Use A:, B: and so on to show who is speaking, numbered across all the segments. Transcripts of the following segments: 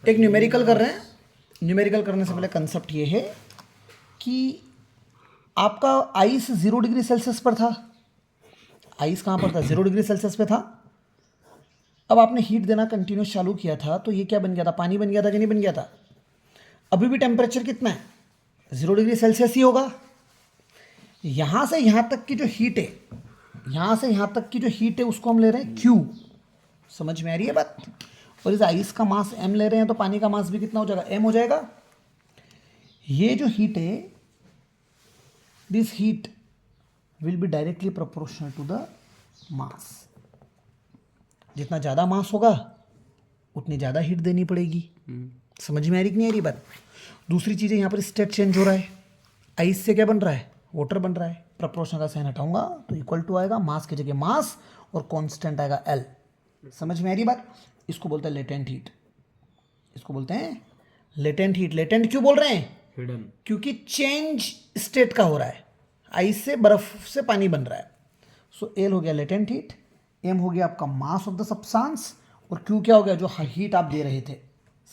A: एक न्यूमेरिकल कर रहे हैं। न्यूमेरिकल करने से पहले कंसेप्ट ये है कि आपका आइस 0 डिग्री सेल्सियस पर था। आइस कहाँ पर था? 0 डिग्री सेल्सियस पे था। अब आपने हीट देना कंटिन्यूस चालू किया था तो ये क्या बन गया था? पानी बन गया था कि नहीं बन गया था? अभी भी टेम्परेचर कितना है? 0 डिग्री सेल्सियस ही होगा। यहाँ से यहाँ तक की जो हीट है, यहाँ से यहाँ तक की जो हीट है उसको हम ले रहे हैं Q। समझ में आ रही है बात? और इस आइस का मास m ले रहे हैं तो पानी का मास भी कितना हो जाएगा? m हो जाएगा। ये जो हीट है, this heat will be directly proportional to the mass. जितना ज़्यादा मास होगा उतनी ज़्यादा हीट देनी पड़ेगी। समझ में आ रही कि नहीं आ रही बात? दूसरी चीज़ है, यहाँ पर स्टेट चेंज हो रहा है। आइस से क्या बन रहा है? वाटर बन रहा है। प्रोपोर्शनल का साइन हटाऊंगा तो इक्वल टू आएगा, मास की जगह मास और कांस्टेंट आएगा L। समझ में आ रही बात? इसको बोलते हैं लेटेंट हीट। इसको बोलते हैं लेटेंट हीट। लेटेंट क्यों बोल रहे हैं?
B: हिडन।
A: क्योंकि चेंज स्टेट का हो रहा है। आइस से बर्फ से पानी बन रहा है। सो L हो गया लेटेंट हीट, M हो गया आपका मास ऑफ द सब्सटेंस, और Q क्या हो गया? जो हीट आप दे रहे थे।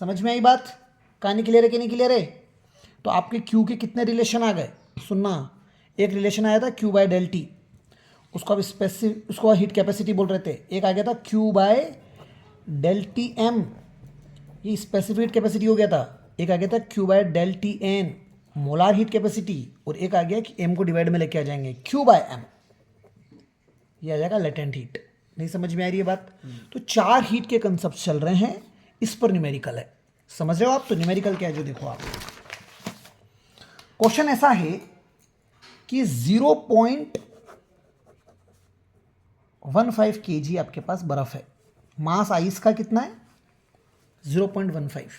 A: समझ में आई बात? कहानी क्लियर है कि नहीं क्लियर है? तो आपके Q के कितने रिलेशन आ गए? सुनना, एक रिलेशन आया था Q बाय डेल टी, उसको आप स्पेसिफिक, उसको हीट कैपेसिटी बोल रहे थे। एक आ गया था Q by del T M, ये स्पेसिफिक हीट कैपेसिटी हो गया था। एक आ गया था Q by del T N, molar heat capacity. और एक आ गया कि M को डिवाइड में लेके आ जाएंगे, Q बाय एम, ये आ जाएगा लेटेंट हीट। नहीं समझ में आ रही है बात? तो 4 हीट के कंसेप्ट चल रहे हैं, इस पर न्यूमेरिकल है। समझ रहे हो आप? तो न्यूमेरिकल क्या है जो देखो आप, क्वेश्चन ऐसा है कि 0.15 kg आपके पास बर्फ है। मास आइस का कितना है? 0.15,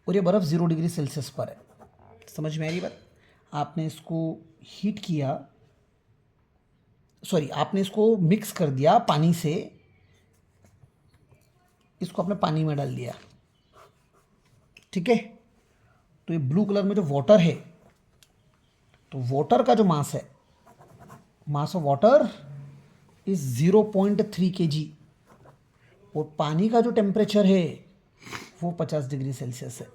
A: और ये बर्फ 0 डिग्री सेल्सियस पर है। समझ में आ रही बात? आपने इसको हीट किया, सॉरी आपने इसको मिक्स कर दिया पानी से, इसको आपने पानी में डाल दिया, ठीक है? तो ये ब्लू कलर में जो वाटर है, तो वाटर का जो मास है, mass of water is 0.3 kg, और पानी का जो टेम्परेचर है वो 50 डिग्री सेल्सियस है।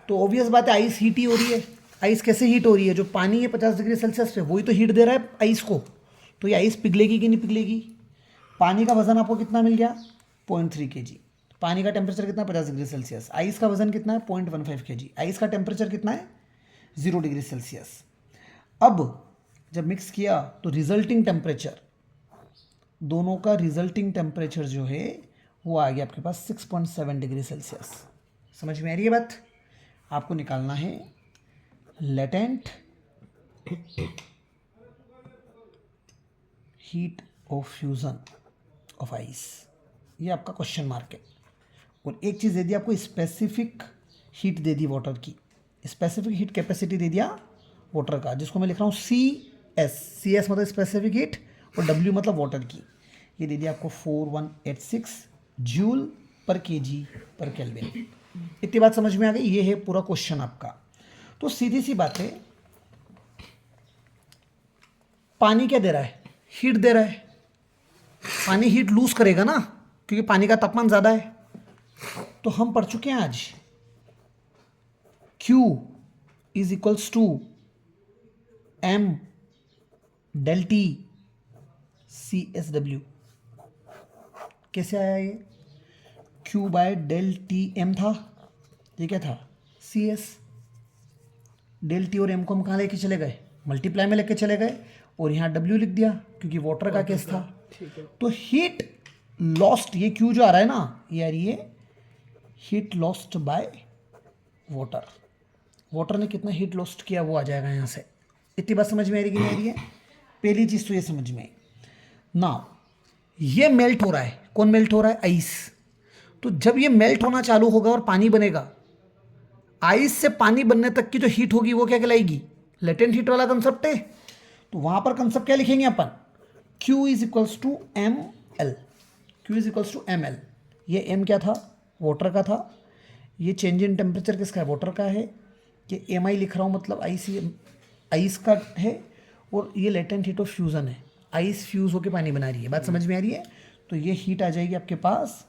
A: तो ऑब्वियस बात है आइस हीट ही हो रही है। आइस कैसे हीट हो रही है? जो पानी है 50 डिग्री सेल्सियस पे, वही तो हीट दे रहा है आइस को। तो ये आइस पिघलेगी कि नहीं पिघलेगी? पानी का वजन आपको कितना मिल गया? 0.3 kg। पानी का टेम्परेचर कितना? 50 डिग्री सेल्सियस। आइस का वजन कितना है? 0.15 kg। आइस का टेम्परेचर कितना है? 0 डिग्री सेल्सियस। अब जब मिक्स किया तो रिजल्टिंग टेम्परेचर, दोनों का रिजल्टिंग टेम्परेचर जो है वो आ गया आपके पास 6.7 डिग्री सेल्सियस। समझ में आ रही है बात? आपको निकालना है latent heat of fusion of ice, ये आपका क्वेश्चन मार्क है। और एक चीज़ दे दी आपको, specific heat they the water की, स्पेसिफिक हीट कैपेसिटी दे दिया वाटर का, जिसको मैं लिख रहा हूँ CS मतलब स्पेसिफिक हीट, और W मतलब वाटर की। ये दे दिया आपको 4186 जूल पर kg पर केल्विन। इतनी बात समझ में आ गई? ये है पूरा क्वेश्चन आपका। तो सीधी सी बात है, पानी क्या दे रहा है? हीट दे रहा है। पानी हीट लूज करेगा ना, क्योंकि पानी का तापमान ज़्यादा है। तो हम पढ़ चुके हैं आज, Q is equals to M del T CSW। कैसे आया ये? Q by del T M था, ये क्या था? CS। डेल टी और M को हम कहाँ लेके चले गए? मल्टीप्लाई में लेके चले गए, और यहाँ W लिख दिया क्योंकि वाटर का केस था। तो हीट लॉस्ट, ये Q जो आ रहा है ना, ये आ रही है heat lost by water. Water ने कितना हीट लॉस्ट किया वो आ जाएगा यहाँ से। इतनी बात समझ में आ रही कि नहीं आ रही है? पहली चीज़ तो ये समझ में आई। नाउ ये मेल्ट हो रहा है, कौन मेल्ट हो रहा है? आइस। तो जब ये मेल्ट होना चालू होगा और पानी बनेगा, आइस से पानी बनने तक की जो हीट होगी वो क्या कहलाएगी? लेटेंट हीट वाला कंसेप्ट है। तो वहां पर कंसेप्ट क्या लिखेंगे अपन? Q is equals to ML। Q is equals to ML। ये M क्या था? वाटर का था। ये चेंज इन टेम्परेचर किसका है? वाटर का है। ये MI लिख रहा हूँ, मतलब आइस का है, और ये लेटेंट हीट ऑफ फ्यूजन है। आइस फ्यूज होकर पानी बना रही है। बात समझ में आ रही है? तो ये हीट आ जाएगी आपके पास,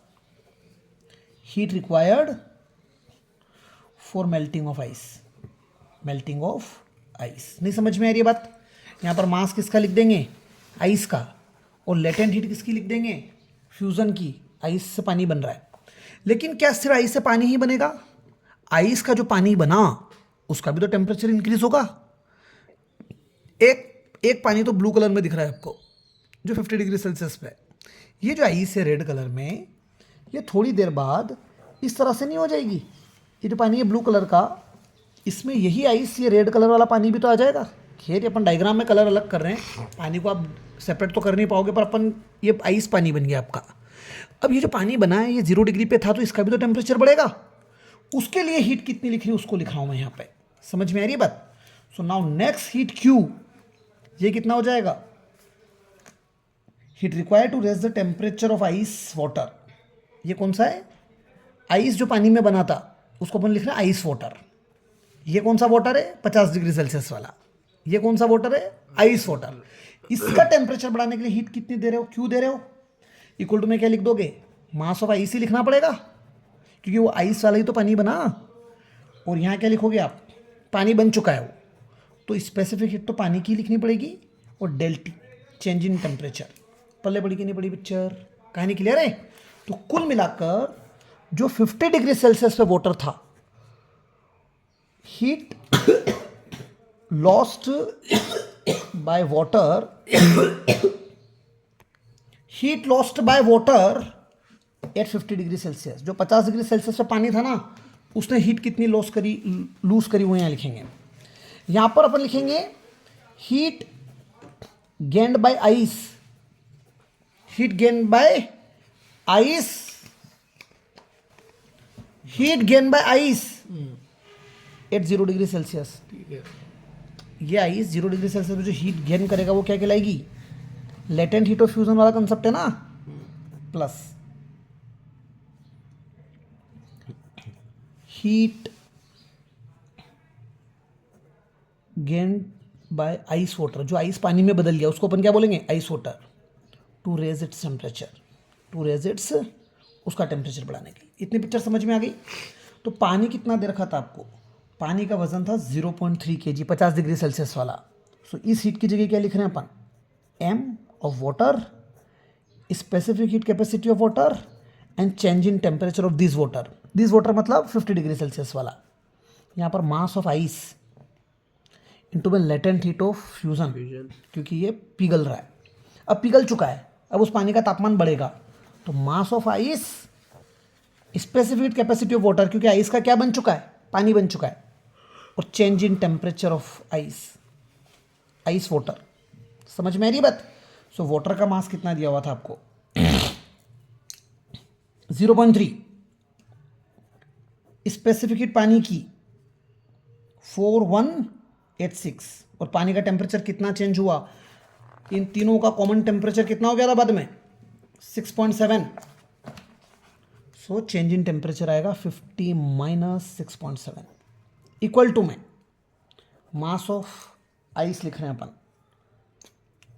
A: heat required for melting of ice, melting of ice. नहीं समझ में आ रही है बात? यहाँ पर मास किसका लिख देंगे? आइस का। और लेटेंट हीट किसकी लिख देंगे? फ्यूज़न की। आइस से पानी बन रहा है। लेकिन क्या सिर्फ आइस से पानी ही बनेगा? आइस का जो पानी बना उसका भी तो टेम्परेचर इंक्रीज होगा। एक पानी तो ब्लू कलर में दिख रहा है आपको, जो 50 डिग्री सेल्सियस पे है। ये जो आइस है रेड कलर में, ये थोड़ी देर बाद इस तरह से नहीं हो जाएगी। ये जो पानी है ब्लू कलर का, इसमें यही आइस, ये रेड कलर वाला पानी भी तो आ जाएगा। खैर ये अपन डायग्राम में कलर अलग कर रहे हैं, पानी को आप सेपरेट तो कर नहीं पाओगे, पर अपन ये आइस पानी बन गया आपका। अब ये जो पानी बना है ये 0 डिग्री पे था, तो इसका भी तो टेम्परेचर बढ़ेगा। उसके लिए हीट कितनी लिख रही है उसको लिख रहा हूँ मैं यहाँ पे। समझ में आ रही है बात? So now next heat Q, ये कितना हो जाएगा? Heat required to raise the temperature of ice water. ये कौन सा है? आइस जो पानी में बना था उसको अपन लिख रहे हैं आइस वाटर। ये कौन सा वाटर है? 50 डिग्री सेल्सियस वाला। ये कौन सा वाटर है? Ice water. इसका टेम्परेचर बढ़ाने के लिए हीट कितनी दे रहे हो? क्यू दे रहे हो। इक्वल टू में क्या लिख दोगे? मास ऑफ आइस ही लिखना पड़ेगा, क्योंकि वो आइस वाला ही तो पानी बना। और यहाँ क्या लिखोगे आप? पानी बन चुका है वो, तो स्पेसिफिक हीट तो पानी की लिखनी पड़ेगी। और डेल्टी, चेंज इन टेम्परेचर। पल्ले पड़ी कि नहीं पड़ी पिक्चर? कहानी क्लियर है? तो कुल मिलाकर जो 50 डिग्री सेल्सियस पे वाटर था, heat lost by water, heat lost by water at 50 degree Celsius. जो 50 डिग्री सेल्सियस पे पानी था ना, उसने हीट कितनी लॉस करी, लूज करी, वो यहाँ लिखेंगे। यहाँ पर अपन लिखेंगे heat gained by ice, heat gain by ice, heat gain by ice at 0 degree Celsius. ये आइस 0 डिग्री सेल्सियस में जो हीट गेन करेगा वो क्या कहलाएगी? लेटेंट हीट ऑफ फ्यूजन वाला कंसेप्ट है ना, plus heat gain by ice water. जो आइस पानी में बदल गया उसको अपन क्या बोलेंगे? Ice water. To raise its temperature, to raise its, उसका टेम्परेचर बढ़ाने के लिए। इतनी पिक्चर समझ में आ गई? तो पानी कितना दे रखा था आपको? पानी का वजन था 0.3 kg, 50 डिग्री सेल्सियस वाला। सो इस हीट की जगह क्या लिख रहे हैं अपन? m of water, specific heat capacity of water and change in temperature of this water. This water मतलब 50 डिग्री सेल्सियस वाला। यहाँ पर मास ऑफ आइस इंटू में लेटेंट हीट ऑफ फ्यूजन, क्योंकि ये पिघल रहा है। अब पिघल चुका है, अब उस पानी का तापमान बढ़ेगा, तो mass of ice, specific capacity of water, क्योंकि आइस का क्या बन चुका है? पानी बन चुका है। और change in temperature of ice, ice water. समझ में आ रही बात? सो वाटर का मास कितना दिया हुआ था आपको? 0.3। स्पेसिफिक हीट पानी की 4186। और पानी का टेम्परेचर कितना चेंज हुआ? इन तीनों का कॉमन टेम्परेचर कितना हो गया था बाद में? 6.7। सो चेंज इन टेम्परेचर आएगा 50 - 6.7 इक्वल टू में मास ऑफ आइस लिख रहे हैं अपन।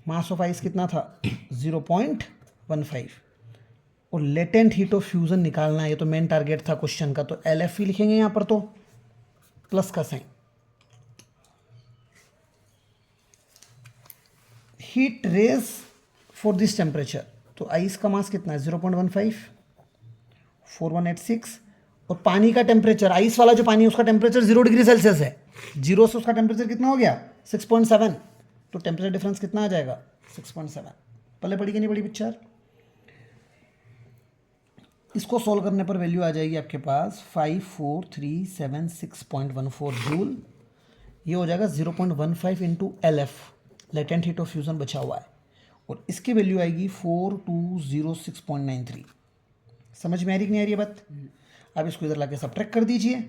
A: मास ऑफ आइस कितना था? 0.15। और लेटेंट हीट ऑफ फ्यूजन निकालना है, ये तो मेन टारगेट था क्वेश्चन का, तो LF ही लिखेंगे यहाँ पर, तो प्लस का sign. Heat raise for this temperature, तो आइस का मास कितना है? 0.15, 4186। और पानी का टेम्परेचर, आइस वाला जो पानी है उसका टेम्परेचर 0 डिग्री सेल्सियस है, 0 से उसका टेम्परेचर कितना हो गया? 6.7। तो टेम्परेचर डिफरेंस कितना आ जाएगा? 6.7। पहले पड़ी कि नहीं पड़ी पिक्चर? इसको सोल्व करने पर वैल्यू आ जाएगी आपके पास 54376.14 जूल। ये हो जाएगा 0.15 into LF, latent heat of fusion बचा हुआ है, और इसकी वैल्यू आएगी 4206.93। समझ में आ रही कि नहीं आ रही है बात? अब इसको इधर लाके सब्ट्रैक्ट कर दीजिए।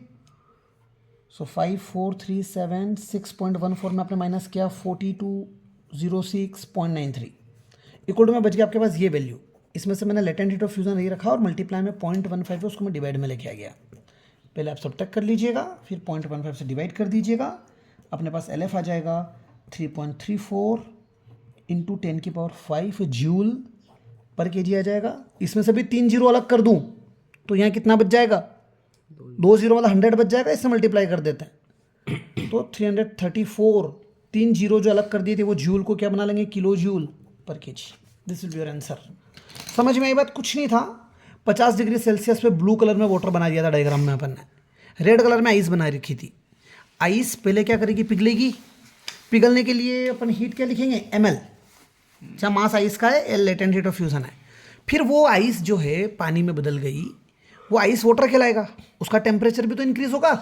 A: सो 54376.14 में आपने माइनस किया 4206.93 इक्वल टू में बच गया आपके पास ये वैल्यू। इसमें से मैंने लेटेंट हीट ऑफ फ्यूजन नहीं रखा और मल्टीप्लाई में 0.15 है उसको मैं डिवाइड में लेके आ गया। पहले आप सब्ट्रैक्ट कर लीजिएगा, फिर 0.15 से डिवाइड कर दीजिएगा, अपने पास LF आ जाएगा 3.34 इंटू 10⁵ जूल पर kg आ जाएगा। इसमें से भी 3 जीरो अलग कर दूं तो यहाँ कितना बच जाएगा, 2 जीरो मतलब 100 बच जाएगा, इससे मल्टीप्लाई कर देते हैं तो 334, 3 जीरो जो अलग कर दिए थे वो जूल को क्या बना लेंगे, किलो जूल पर KG. This will be your answer. समझ में आई बात? कुछ नहीं था, 50 डिग्री सेल्सियस पे ब्लू कलर में वाटर बना दिया था डायग्राम में अपन ने, रेड कलर में आइस बना रखी थी। आइस पहले क्या करेगी, पिघलेगी। पिघलने के लिए अपन हीट क्या लिखेंगे, ml, जहाँ मास आइस का है, L latent heat of fusion है। फिर वो आइस जो है पानी में बदल गई, वो आइस वाटर कहलाएगा, उसका टेम्परेचर भी तो इंक्रीज होगा।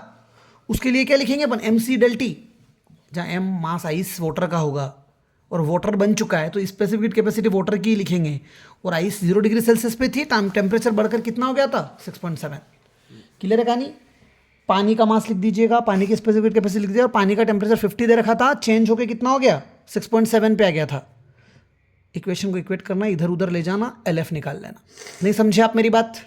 A: उसके लिए क्या लिखेंगे अपन, mc del T, जहाँ m मास आइस वाटर का होगा और वाटर बन चुका है तो स्पेसिफिक हीट कैपेसिटी वाटर की लिखेंगे। और आइस 0 डिग्री सेल्सियस पे थी, टेम्परेचर बढ़कर कितना हो गया था, 6.7। क्लियर है कहानी? पानी का मास लिख दीजिएगा, पानी की स्पेसिफिक कैपेसिटी लिख दीजिएगा, और पानी का टेम्परेचर 50 दे रखा था, चेंज होकर कितना हो गया, 6.7 पे आ गया था। इक्वेशन को इक्वेट करना, इधर उधर ले जाना, LF निकाल लेना। नहीं समझे आप मेरी बात?